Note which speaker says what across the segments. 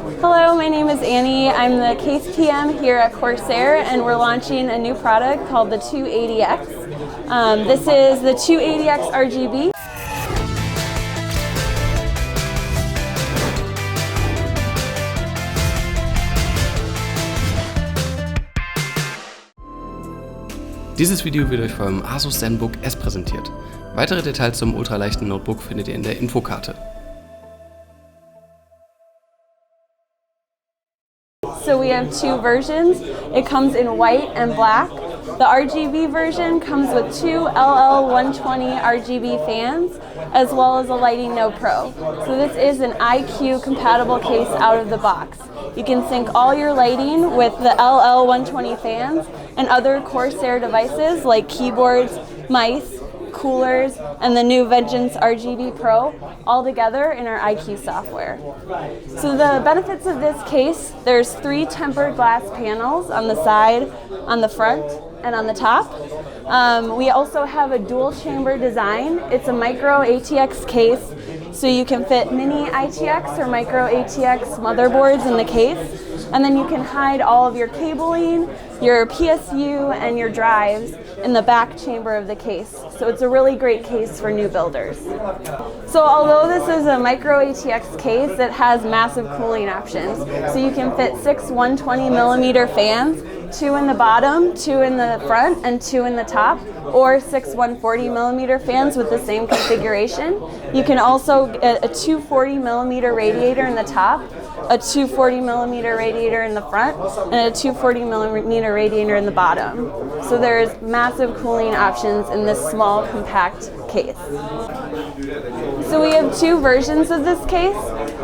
Speaker 1: Hello, my name is Annie. I'm the case PM here at Corsair, and we're launching a new product called the 280X. This is the 280X RGB.
Speaker 2: Dieses Video wird euch vom Asus ZenBook S präsentiert. Weitere Details zum ultraleichten Notebook findet ihr in der Infokarte.
Speaker 1: So we have two versions. It comes in white and black. The RGB version comes with two LL120 RGB fans, as well as a Lighting Node Pro. So this is an IQ compatible case out of the box. You can sync all your lighting with the LL120 fans and other Corsair devices like keyboards, mice, coolers, and the new Vengeance RGB Pro all together in our IQ software. So the benefits of this case, there's 3 tempered glass panels on the side, on the front, and on the top. We also have a dual chamber design. It's a micro ATX case, so you can fit mini ITX or micro ATX motherboards in the case, and then you can hide all of your cabling, your PSU, and your drives in the back chamber of the case. So it's a really great case for new builders. So although this is a micro ATX case, it has massive cooling options. So you can fit 6 120mm fans, 2 in the bottom, 2 in the front, and 2 in the top, or 6 140mm fans with the same configuration. You can also get a 240mm radiator in the top, a 240mm radiator in the front, and a 240mm radiator in the bottom. So there's massive cooling options in this small, compact case. So we have 2 versions of this case.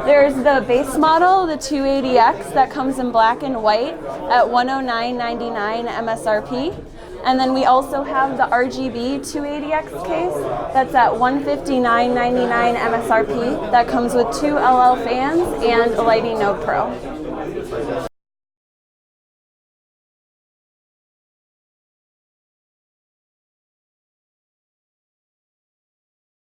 Speaker 1: There's the base model, the 280X, that comes in black and white at $109.99 MSRP. And then we also have the RGB 280X case that's at $159.99 MSRP. That comes with 2 LL fans and a Lighting Node Pro.